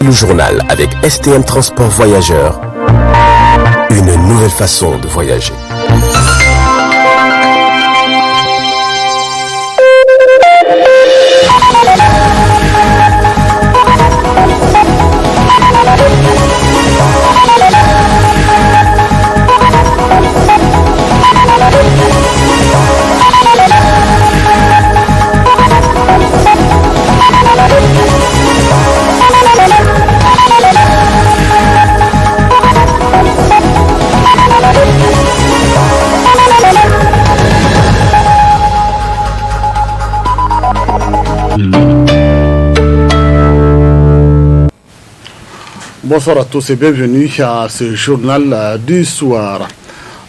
Le journal avec STM Transport Voyageurs. Une nouvelle façon de voyager. Bonsoir à tous et bienvenue à ce journal du soir.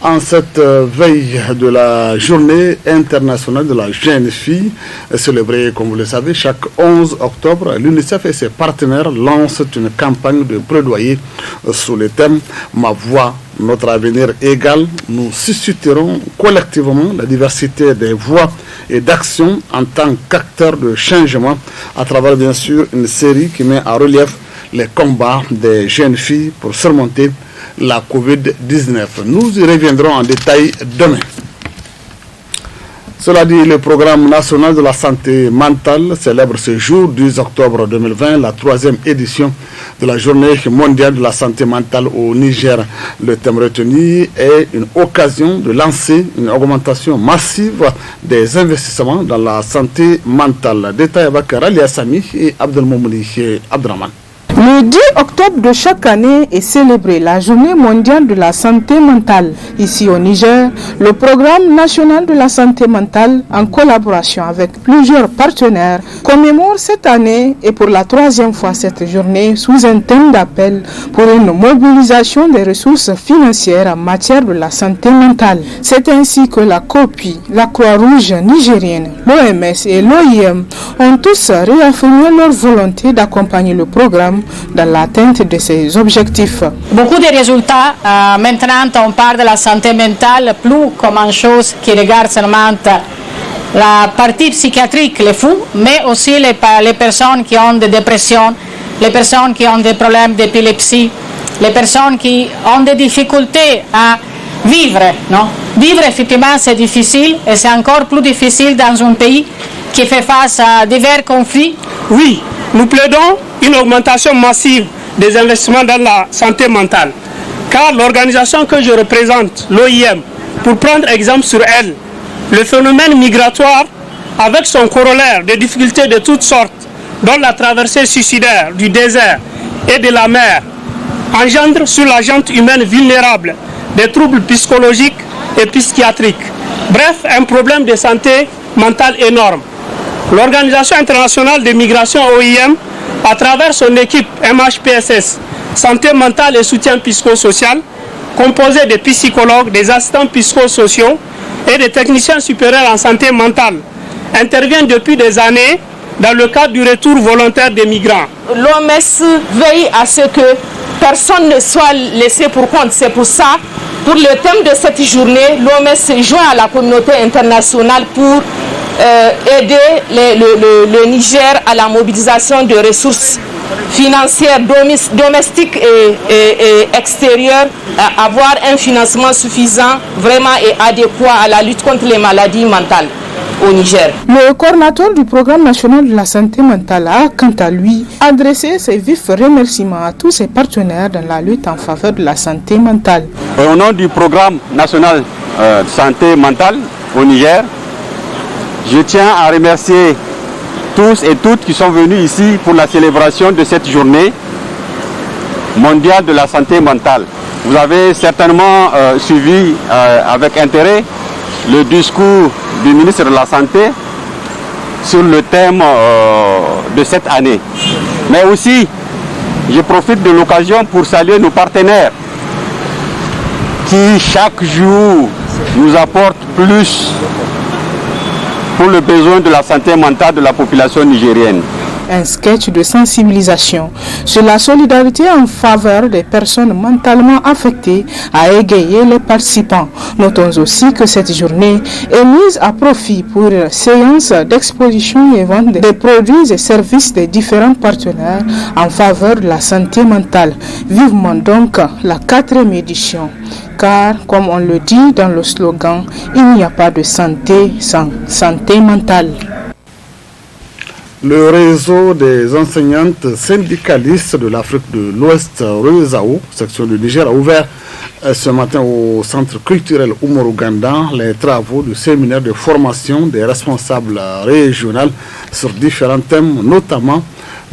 En cette veille de la journée internationale de la jeune fille, célébrée comme vous le savez chaque 11 octobre, l'UNICEF et ses partenaires lancent une campagne de plaidoyer sous le thème « Ma voix, notre avenir égal ». Nous susciterons collectivement la diversité des voix et d'actions en tant qu'acteurs de changement à travers bien sûr une série qui met en relief les combats des jeunes filles pour surmonter la Covid-19. Nous y reviendrons en détail demain. Cela dit, le programme national de la santé mentale célèbre ce jour, 10 octobre 2020, la 3e édition de la journée mondiale de la santé mentale au Niger. Le thème retenu est une occasion de lancer une augmentation massive des investissements dans la santé mentale. Détail avec Ralia Sami et Abdelmoumouni Abdraman. Le 10 octobre de chaque année est célébrée la journée mondiale de la santé mentale. Ici au Niger, le programme national de la santé mentale, en collaboration avec plusieurs partenaires, commémore cette année et pour la 3e fois cette journée sous un thème d'appel pour une mobilisation des ressources financières en matière de la santé mentale. C'est ainsi que la COPI, la Croix-Rouge nigérienne, l'OMS et l'OIM ont tous réaffirmé leur volonté d'accompagner le programme dans l'atteinte de ces objectifs. Beaucoup de résultats. Maintenant, on parle de la santé mentale plus comme une chose qui regarde seulement la partie psychiatrique, les fous, mais aussi les personnes qui ont des dépressions, les personnes qui ont des problèmes d'épilepsie, les personnes qui ont des difficultés à vivre. Non? Vivre, effectivement, c'est difficile et c'est encore plus difficile dans un pays qui fait face à divers conflits. Oui, nous plaidons une augmentation massive des investissements dans la santé mentale. Car l'organisation que je représente, l'OIM, pour prendre exemple sur elle, le phénomène migratoire, avec son corollaire de difficultés de toutes sortes, dont la traversée suicidaire du désert et de la mer, engendre sur la gente humaine vulnérable des troubles psychologiques et psychiatriques. Bref, un problème de santé mentale énorme. L'Organisation internationale de migration OIM, à travers son équipe MHPSS, santé mentale et soutien psychosocial, composée de psychologues, des assistants psychosociaux et des techniciens supérieurs en santé mentale, intervient depuis des années dans le cadre du retour volontaire des migrants. L'OMS veille à ce que personne ne soit laissé pour compte. C'est pour ça, pour le thème de cette journée, l'OMS se joint à la communauté internationale pour aider le Niger à la mobilisation de ressources financières domestiques et extérieures, à avoir un financement suffisant vraiment et adéquat à la lutte contre les maladies mentales au Niger. Le coordinateur du programme national de la santé mentale a, quant à lui, adressé ses vifs remerciements à tous ses partenaires dans la lutte en faveur de la santé mentale. Au nom du programme national de santé mentale au Niger, je tiens à remercier tous et toutes qui sont venus ici pour la célébration de cette journée mondiale de la santé mentale. Vous avez certainement suivi avec intérêt le discours du ministre de la Santé sur le thème de cette année. Mais aussi, je profite de l'occasion pour saluer nos partenaires qui chaque jour nous apportent plus pour le besoin de la santé mentale de la population nigérienne. un sketch de sensibilisation sur la solidarité en faveur des personnes mentalement affectées a égayé les participants. Notons aussi que cette journée est mise à profit pour séance d'exposition et vente des produits et services des différents partenaires en faveur de la santé mentale. Vivement donc la 4e édition. Car, comme on le dit dans le slogan, il n'y a pas de santé sans santé mentale. Le réseau des enseignantes syndicalistes de l'Afrique de l'Ouest, RESAO, section du Niger, a ouvert ce matin au centre culturel Oumaruganda les travaux du séminaire de formation des responsables régionaux sur différents thèmes, notamment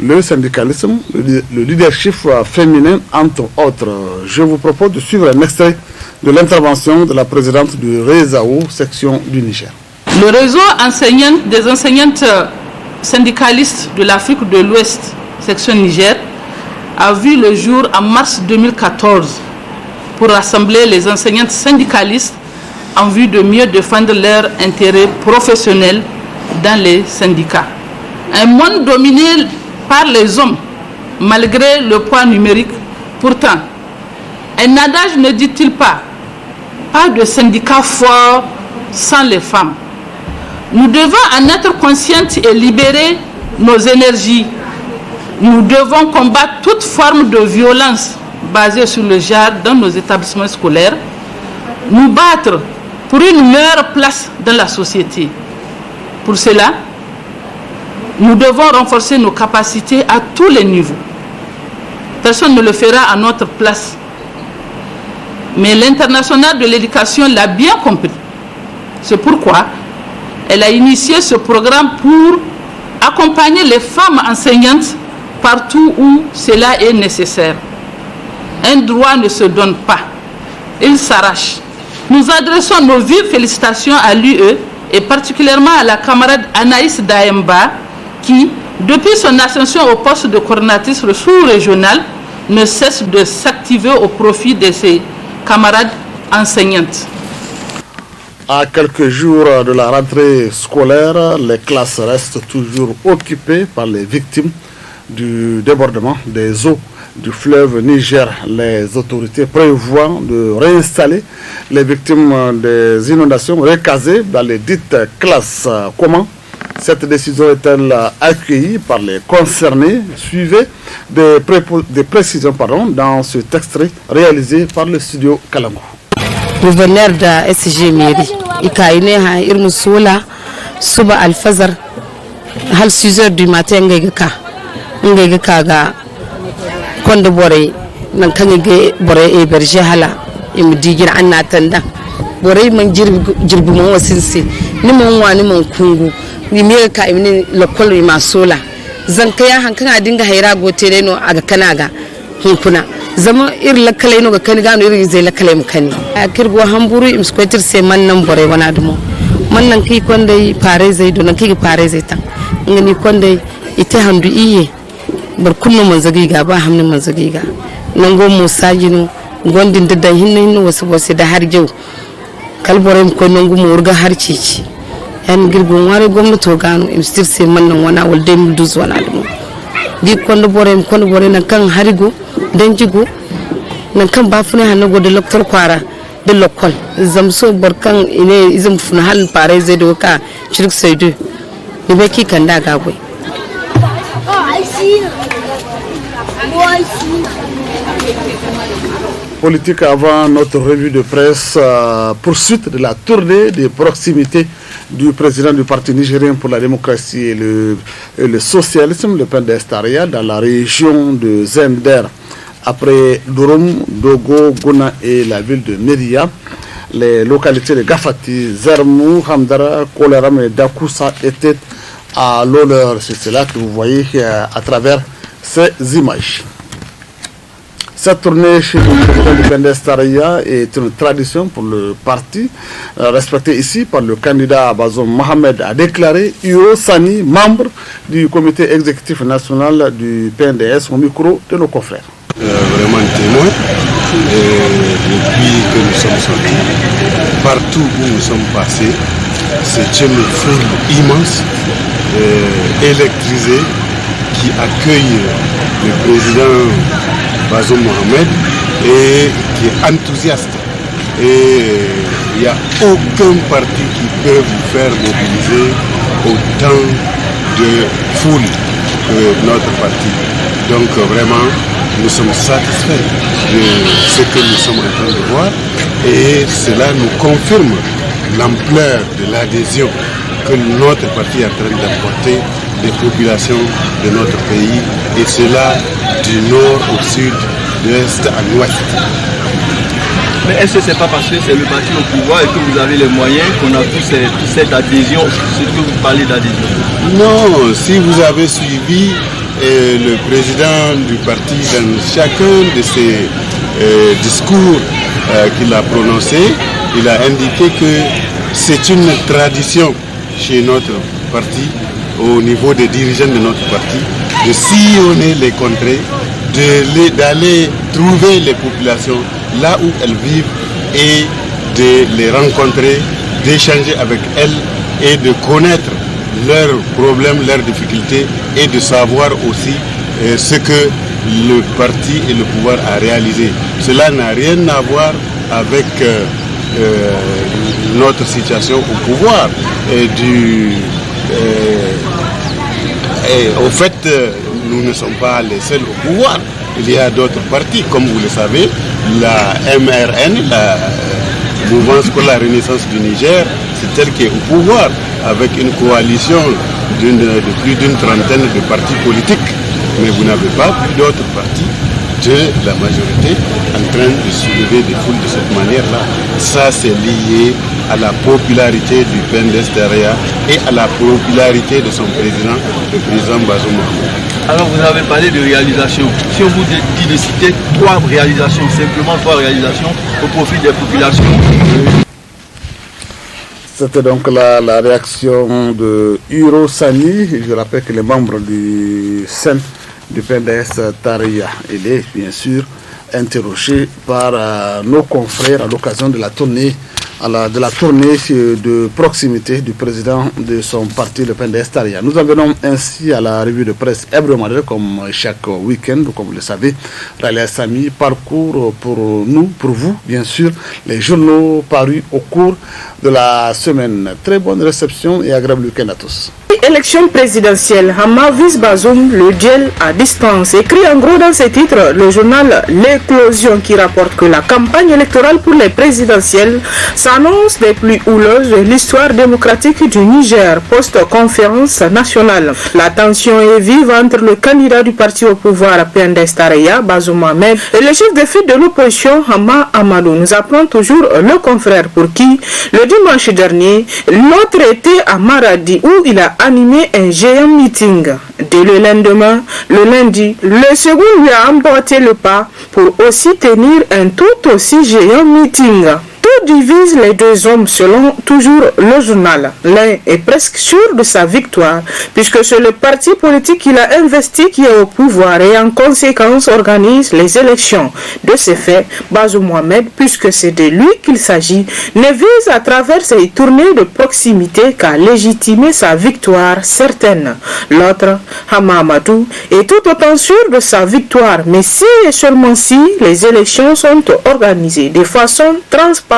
le syndicalisme, le leadership féminin, entre autres. Je vous propose de suivre un extrait de l'intervention de la présidente du RESAO, section du Niger. Le réseau des enseignantes syndicalistes de l'Afrique de l'Ouest, section Niger, a vu le jour en mars 2014 pour rassembler les enseignantes syndicalistes en vue de mieux défendre leurs intérêts professionnels dans les syndicats. Un monde dominé par les hommes, malgré le poids numérique. Pourtant, un adage ne dit-il pas de syndicat fort sans les femmes. Nous devons en être conscientes et libérer nos énergies. Nous devons combattre toute forme de violence basée sur le genre dans nos établissements scolaires, nous battre pour une meilleure place dans la société. Pour cela, nous devons renforcer nos capacités à tous les niveaux. Personne ne le fera à notre place. Mais l'International de l'éducation l'a bien compris. C'est pourquoi elle a initié ce programme pour accompagner les femmes enseignantes partout où cela est nécessaire. Un droit ne se donne pas, il s'arrache. Nous adressons nos vives félicitations à l'UE et particulièrement à la camarade Anaïs Daemba qui, depuis son ascension au poste de coordinatrice sous-régional, ne cesse de s'activer au profit de ses camarades enseignantes. À quelques jours de la rentrée scolaire, les classes restent toujours occupées par les victimes du débordement des eaux du fleuve Niger. Les autorités prévoient de réinstaller les victimes des inondations recasées dans les dites classes. Comment cette décision est-elle accueillie par les concernés? Suivez des précisions dans ce texte réalisé par le studio Kalangu. Gouverneur de SG Mairie, ikaine ha irmu sola suba alfazar hal 6h du matin ngega ka ga kondo bore nan kanyege bore e berje hala im digir anna tanda bore man jirbu mon wasinsi ni mon wani mon kungu ni me ka imni lokol ma sola zan kaya hankan dinga haira gotere no aga kanaga hunkuna zama lakalai no ga kan gano zai lakalai mu kani kirgo hamburu im squatter sai mannan bore wana dumo mannan ki konde pare zai do nan ki pare zai tan ngani konde ite handu iye bar kunno man zagiga ba hamni man zagiga nan go musajinu gondin da hinne wasu da har jau kalbore mu ko nan go mu urga har cici yan girgon ware gwamnati gano im stir sai mannan wana walde mu duz wana dumo di konde bore nan kan harigo danjigo nan kan ba fune hanago da loktor kwara da lokol zamso barkan ine izum funa hal pare zai do ka shirk saidu ni be ki kan da gagoi Politique avant notre revue de presse, poursuite de la tournée de proximité du président du parti nigérien pour la démocratie et le socialisme, le PNDS-Taria, dans la région de Zender. Après Douroum, Dogo, Gouna et la ville de Média, les localités de Gafati, Zermou, Hamdara, Koleram et Dakoussa étaient à l'honneur. C'est cela que vous voyez à travers ces images. Cette tournée chez le président du PNDS-Taria est une tradition pour le parti, respectée ici par le candidat Bazoum Mohamed, a déclaré Io Sani, membre du comité exécutif national du PNDS, au micro de nos confrères. Vraiment témoin, depuis que nous sommes sortis, partout où nous sommes passés, c'est une foule immense, électrisée, qui accueille le président Bazoum Mohamed et qui est enthousiaste. Et il n'y a aucun parti qui peut vous faire mobiliser autant de foule que notre parti. Donc vraiment, nous sommes satisfaits de ce que nous sommes en train de voir et cela nous confirme l'ampleur de l'adhésion que notre parti est en train d'apporter des populations de notre pays et cela du nord au sud, de l'est à l'ouest. Mais est-ce que ce n'est pas parce que c'est le parti au pouvoir et que vous avez les moyens qu'on a toute cette adhésion, ce que vous parlez d'adhésion? Non, si vous avez suivi le président du parti dans chacun de ses discours qu'il a prononcés, il a indiqué que c'est une tradition chez notre parti, au niveau des dirigeants de notre parti, de sillonner les contrées, d'aller trouver les populations là où elles vivent et de les rencontrer, d'échanger avec elles et de connaître leurs problèmes, leurs difficultés et de savoir aussi ce que le parti et le pouvoir a réalisé. Cela n'a rien à voir avec notre situation au pouvoir. Au fait, nous ne sommes pas les seuls au pouvoir. Il y a d'autres partis, comme vous le savez, la MRN, la Mouvance pour la Renaissance du Niger, c'est elle qui est au pouvoir, avec une coalition de plus d'une trentaine de partis politiques. Mais vous n'avez pas vu d'autres partis de la majorité en train de soulever des foules de cette manière-là. Ça, c'est lié à la popularité du PNDS-Taraya et à la popularité de son président, le président Bazoum Mohamed. Alors vous avez parlé de réalisation. Si on vous dit de citer 3 réalisations, simplement 3 réalisations au profit des populations. C'était donc la réaction de Hiro Sani. Je rappelle que les membres du SEN du PNDS Taraya, il est bien sûr interrogé par nos confrères à l'occasion de la tournée de proximité du président de son parti, le PNDS Taraya. Nous en venons ainsi à la revue de presse hebdomadaire, comme chaque week-end, comme vous le savez. Raleigh Sami parcourt pour nous, pour vous, bien sûr, les journaux parus au cours de la semaine. Très bonne réception et agréable week-end à tous. Élection présidentielle, Hama vise Bazoum, le duel à distance. Écrit en gros dans ses titres, le journal L'Éclosion qui rapporte que la campagne électorale pour les présidentielles s'annonce des plus houleuses de l'histoire démocratique du Niger, post-conférence nationale. La tension est vive entre le candidat du parti au pouvoir PNDS Taraya, Bazoum Mohamed, et le chef de file de l'opposition, Hama Amadou. Nous appelons toujours le confrère pour qui, le dimanche dernier, l'autre était à Maradi où il a animé un géant meeting. Dès le lendemain, le lundi, le second lui a emporté le pas pour aussi tenir un tout aussi géant meeting. Tout divise les deux hommes selon toujours le journal. L'un est presque sûr de sa victoire puisque c'est le parti politique qu'il a investi qui est au pouvoir et en conséquence organise les élections. De ce fait, Bazoum Mohamed, puisque c'est de lui qu'il s'agit, ne vise à travers ses tournées de proximité qu'à légitimer sa victoire certaine. L'autre, Hama Amadou, est tout autant sûr de sa victoire, mais si et seulement si les élections sont organisées de façon transparente,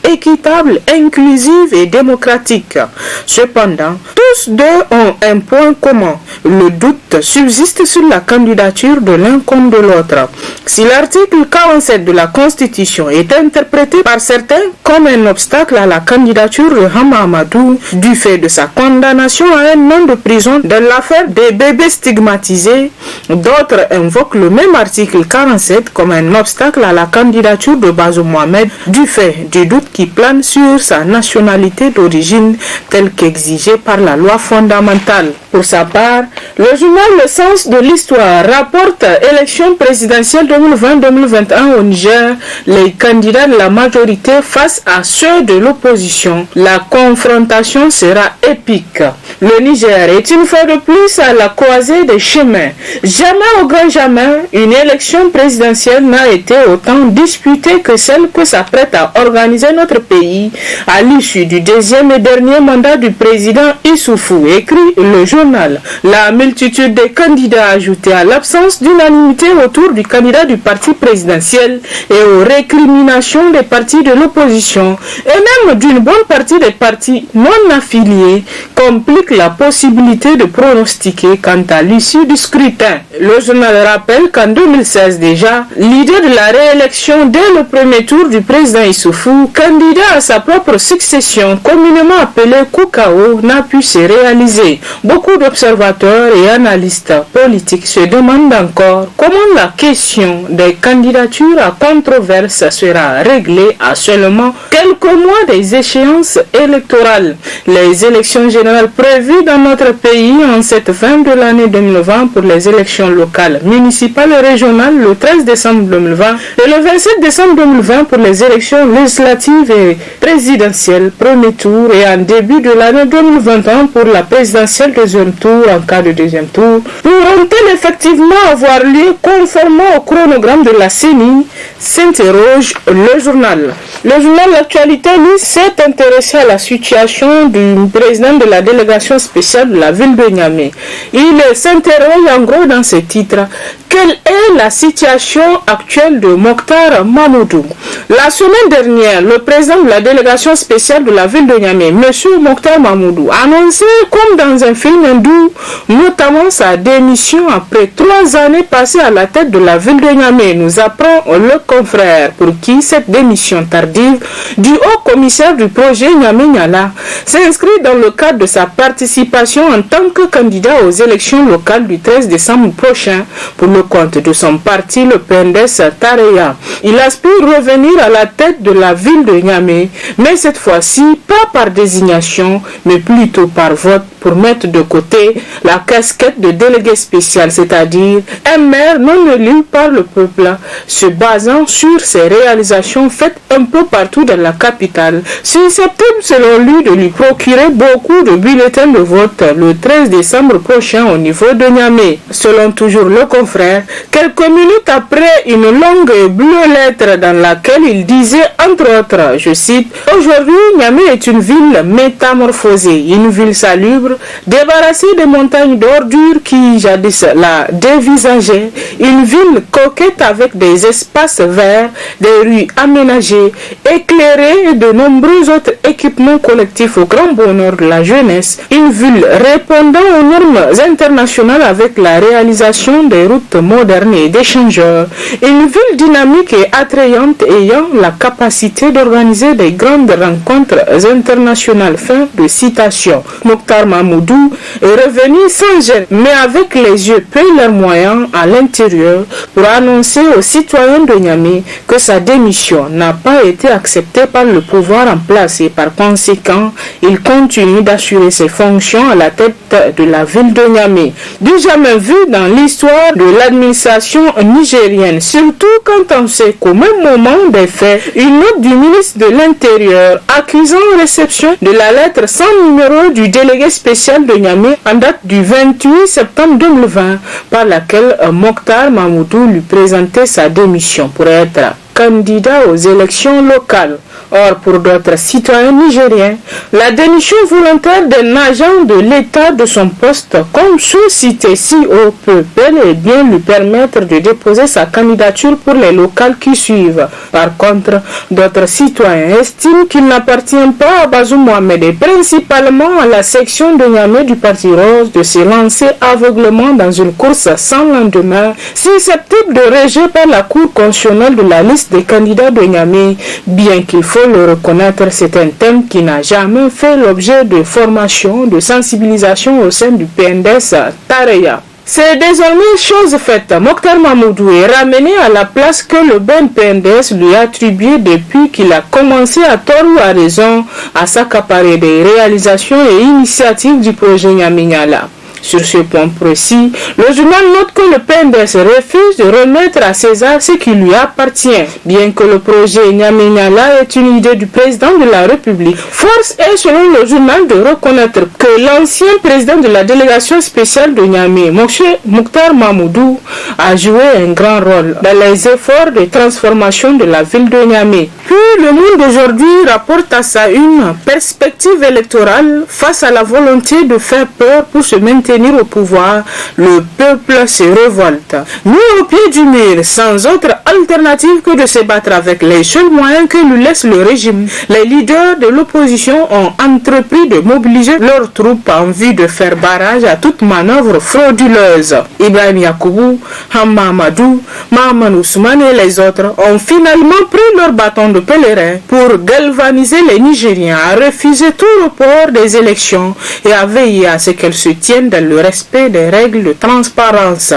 équitable, inclusive et démocratique. Cependant, tous deux ont un point commun. Le doute subsiste sur la candidature de l'un comme de l'autre. Si l'article 47 de la Constitution est interprété par certains comme un obstacle à la candidature de Hama Amadou du fait de sa condamnation à un an de prison dans l'affaire des bébés stigmatisés, d'autres invoquent le même article 47 comme un obstacle à la candidature de Bazoum Mohamed du fait du doute qui plane sur sa nationalité d'origine telle qu'exigée par la loi fondamentale. Pour sa part, le journal Le Sens de l'Histoire rapporte élection présidentielle 2020-2021 au Niger, les candidats de la majorité face à ceux de l'opposition. La confrontation sera épique. Le Niger est une fois de plus à la croisée des chemins. Jamais au grand jamais, une élection présidentielle n'a été autant disputée que celle que s'apprête à organiser organiser notre pays à l'issue du deuxième et dernier mandat du président Issoufou, écrit le journal. La multitude des candidats ajoutée à l'absence d'unanimité autour du candidat du parti présidentiel et aux récriminations des partis de l'opposition et même d'une bonne partie des partis non affiliés complique la possibilité de pronostiquer quant à l'issue du scrutin. Le journal rappelle qu'en 2016 déjà, l'idée de la réélection dès le premier tour du président Issoufou, candidat à sa propre succession, communément appelée Koukao, n'a pu se réaliser. Beaucoup d'observateurs et analystes politiques se demandent encore comment la question des candidatures à controverse sera réglée à seulement quelques mois des échéances électorales. Les élections générales prévues dans notre pays en cette fin de l'année 2020 pour les élections locales, municipales et régionales le 13 décembre 2020 et le 27 décembre 2020 pour les élections législatives et présidentielles premier tour et en début de l'année 2021 pour la présidentielle deuxième tour en cas de deuxième tour, pourront-elles effectivement avoir lieu conformément au chronogramme de la CENI, s'interroge le journal. Le journal L'Actualité, lui, s'est intéressé à la situation du président de la délégation spéciale de la ville de Niamey. Il s'interroge en gros dans ce titre: quelle est la situation actuelle de Mokhtar Mamoudou? La semaine dernière, le président de la délégation spéciale de la ville de Niamey, M. Mokhtar Mamoudou, annonçait comme dans un film hindou, notamment sa démission après 3 années passées à la tête de la ville de Niamey, nous apprend le confrère, pour qui cette démission tardive du haut commissaire du projet Niamey-Niala s'inscrit dans le cadre de sa participation en tant que candidat aux élections locales du 13 décembre prochain pour le compte de son parti, le PNDS Tareya. Il aspire revenir à la tête de la ville de Niamey, mais cette fois-ci pas par désignation, mais plutôt par vote, pour mettre de côté la casquette de délégué spécial, c'est-à-dire un maire non élu par le peuple, se basant sur ses réalisations faites un peu partout dans la capitale, susceptible selon lui de lui procurer beaucoup de bulletins de vote le 13 décembre prochain au niveau de Niamey. Selon toujours le confrère, quelques minutes après une longue et bleue lettre dans laquelle il disait entre autres, je cite: aujourd'hui Niamey est une ville métamorphosée, une ville salubre, débarrassée des montagnes d'ordures qui jadis la dévisageaient, une ville coquette avec des espaces verts, des rues aménagées, éclairées et de nombreux autres équipements collectifs au grand bonheur de la jeunesse, une ville répondant aux normes internationales avec la réalisation des routes modernes et d'échangeurs, une ville dynamique et attrayante ayant la capacité d'organiser des grandes rencontres internationales. Fin de citation. Mokhtar Mamoudou est revenu sans gêne, mais avec les yeux pleins leurs moyens à l'intérieur pour annoncer aux citoyens de Niamey que sa démission n'a pas été acceptée par le pouvoir en place et par conséquent, il continue d'assurer ses fonctions à la tête de la ville de Niamey. Du jamais vu dans l'histoire de l'administration nigérienne, surtout quand on sait qu'au même moment des faits, une note du ministre de l'Intérieur accusant réception de la lettre sans numéro du délégué spécial de Niamey en date du 28 septembre 2020 par laquelle Mokhtar Mamoudou lui présentait sa démission pour être candidat aux élections locales. Or, pour d'autres citoyens nigériens, la démission volontaire d'un agent de l'État de son poste, comme cité si haut, peut bel et bien lui permettre de déposer sa candidature pour les locales qui suivent. Par contre, d'autres citoyens estiment qu'il n'appartient pas à Bazoum Mohamed et principalement à la section de Niamey du Parti Rose de se lancer aveuglément dans une course sans lendemain, susceptible de rejet par la Cour constitutionnelle de la liste des candidats de Niamey, bien qu'il faut le reconnaître, c'est un thème qui n'a jamais fait l'objet de formation, de sensibilisation au sein du PNDS Tareya. C'est désormais chose faite. Mokhtar Mamoudou est ramené à la place que le PNDS lui a attribuée depuis qu'il a commencé à tort ou à raison à s'accaparer des réalisations et initiatives du projet Niamey-Niala. Sur ce point précis, le journal note que le PNDS refuse de remettre à César ce qui lui appartient. Bien que le projet Niamey-Niala est une idée du président de la République, force est selon le journal de reconnaître que l'ancien président de la délégation spéciale de Niamey, M. Mokhtar Mahmoudou, a joué un grand rôle dans les efforts de transformation de la ville de Niamey. Puis le Monde d'aujourd'hui rapporte à sa une perspective électorale face à la volonté de faire peur pour se maintenir au pouvoir. Le peuple se révolte. Mis au pied du mur, sans autre alternative que de se battre avec les seuls moyens que lui laisse le régime, les leaders de l'opposition ont entrepris de mobiliser leurs troupes en vue de faire barrage à toute manœuvre frauduleuse. Ibrahim Yacoubou, Hamma Amadou, Mahaman Ousmane et les autres ont finalement pris leur bâton de pèlerin pour galvaniser les Nigériens à refuser tout report des élections et à veiller à ce qu'elles se tiennent dans le respect des règles de transparence.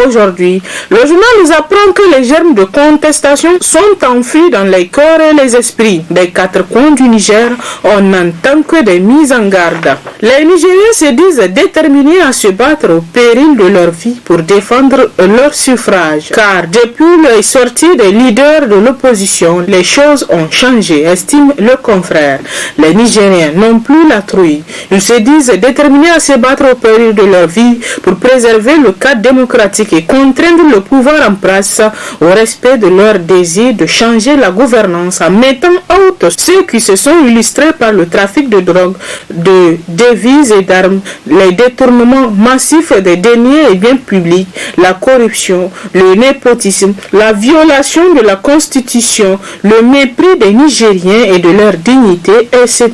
Aujourd'hui, le journal nous apprend que les germes de contestation sont enfuis dans les cœurs et les esprits. Des quatre coins du Niger, on n'entend que des mises en garde. Les Nigériens se disent déterminés à se battre au péril de leur vie pour défendre leur suffrage. Car depuis les sorties des leaders de l'opposition, les choses ont changé, estime le confrère. Les Nigériens n'ont plus la trouille. Ils se disent déterminés à se battre au péril de leur vie pour préserver le cadre démocratique et contraindre le pouvoir en place au respect de leur désir de changer la gouvernance en mettant out ceux qui se sont illustrés par le trafic de drogue, de devises et d'armes, les détournements massifs des deniers et biens publics, la corruption, le népotisme, la violation de la Constitution, le mépris des Nigériens et de leur dignité, etc.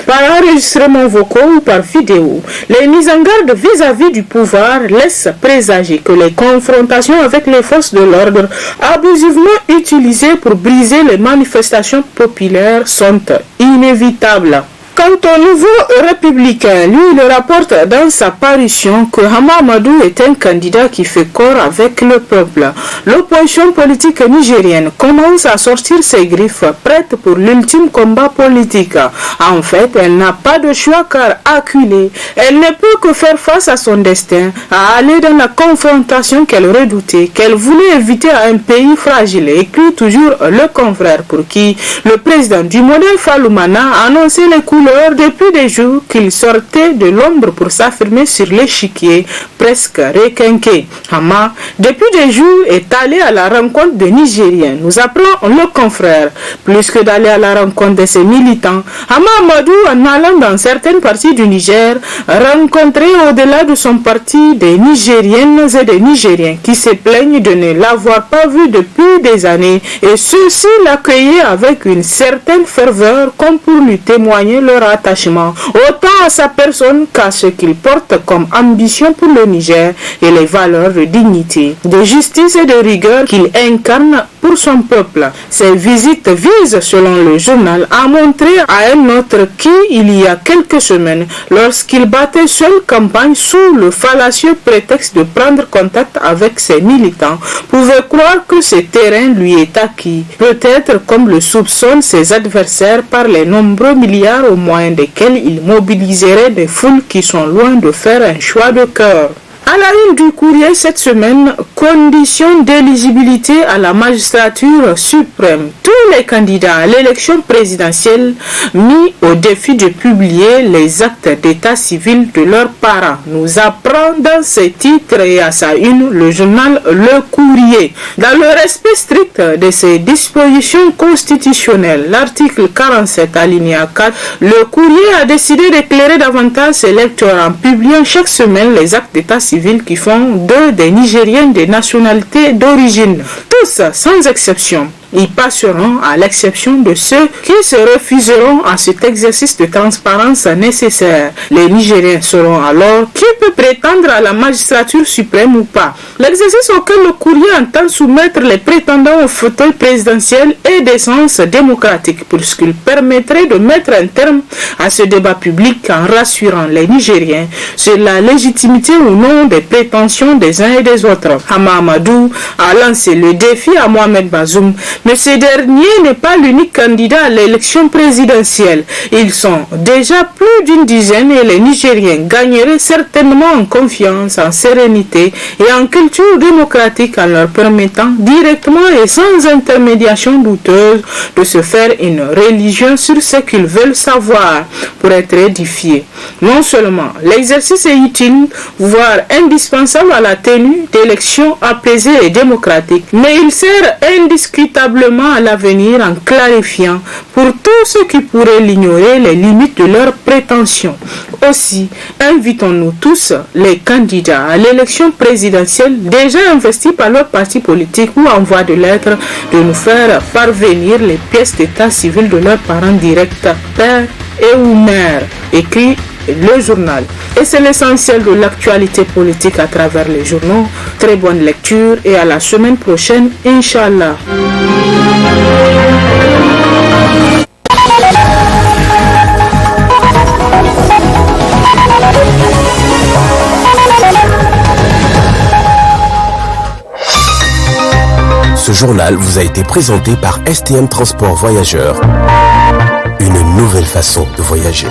Par enregistrement vocaux ou par vidéo, les mises en garde vis-à-vis du pouvoir laissent présager que les confrontations avec les forces de l'ordre abusivement utilisées pour briser les manifestations populaires sont inévitables. Quant au nouveau républicain, lui, il rapporte dans sa parution que Hamma Amadou est un candidat qui fait corps avec le peuple. L'opposition politique nigérienne commence à sortir ses griffes, prête pour l'ultime combat politique. En fait, elle n'a pas de choix car acculée, elle ne peut que faire face à son destin, à aller dans la confrontation qu'elle redoutait, qu'elle voulait éviter à un pays fragile, écrit toujours le confrère pour qui le président du modèle Faloumana a annoncé les couleurs depuis des jours qu'il sortait de l'ombre pour s'affirmer sur l'échiquier presque requinqué. Hamma, depuis des jours, est allé à la rencontre des Nigériens. Nous apprend le confrère. Plus que d'aller à la rencontre de ses militants, Hamma Amadou, en allant dans certaines parties du Niger, rencontrait au-delà de son parti des Nigériennes et des Nigériens qui se plaignent de ne l'avoir pas vu depuis des années et ceux-ci l'accueillaient avec une certaine ferveur comme pour lui témoigner leur attachement autant à sa personne qu'à ce qu'il porte comme ambition pour le Niger et les valeurs de dignité, de justice et de rigueur qu'il incarne pour son peuple. Ces visites visent, selon le journal, à montrer à un autre qui, il y a quelques semaines, lorsqu'il battait seul campagne sous le fallacieux prétexte de prendre contact avec ses militants, pouvait croire que ce terrain lui est acquis, peut-être comme le soupçonnent ses adversaires par les nombreux milliards au moyen desquels il mobiliserait des foules qui sont loin de faire un choix de cœur. À la une du courrier cette semaine, conditions d'éligibilité à la magistrature suprême. Tous les candidats à l'élection présidentielle mis au défi de publier les actes d'état civil de leurs parents. Nous apprend dans ces titres et à sa une le journal Le Courrier. Dans le respect strict de ces dispositions constitutionnelles, l'article 47 alinéa 4, le Courrier a décidé d'éclairer davantage ses lecteurs en publiant chaque semaine les actes d'état civil qui font d'eux des Nigériens de nationalité d'origine. Tous, sans exception, ils passeront à l'exception de ceux qui se refuseront à cet exercice de transparence nécessaire. Les Nigériens sauront alors qui peut prétendre à la magistrature suprême ou pas. L'exercice auquel le courrier entend soumettre les prétendants au fauteuil présidentiel est d'essence démocratique, puisqu'il permettrait de mettre un terme à ce débat public en rassurant les Nigériens sur la légitimité ou non des prétentions des uns et des autres. Hamma Amadou a lancé le défi à Mohamed Bazoum Mais ce dernier n'est pas l'unique candidat à l'élection présidentielle. Ils sont déjà plus d'une dizaine et les Nigériens gagneraient certainement en confiance, en sérénité et en culture démocratique en leur permettant directement et sans intermédiation douteuse de se faire une religion sur ce qu'ils veulent savoir pour être édifiés. Non seulement l'exercice est utile, voire indispensable à la tenue d'élections apaisées et démocratiques, mais il sert indiscutablement à l'avenir en clarifiant pour tous ceux qui pourraient l'ignorer les limites de leurs prétentions. Aussi, invitons-nous tous les candidats à l'élection présidentielle déjà investis par leur parti politique ou en voie de l'être de nous faire parvenir les pièces d'état civil de leurs parents directs, père et ou mère, écrit le journal. Et c'est l'essentiel de l'actualité politique à travers les journaux. Très bonne lecture et à la semaine prochaine, Inch'Allah. Ce journal vous a été présenté par STM Transport Voyageurs. Une nouvelle façon de voyager.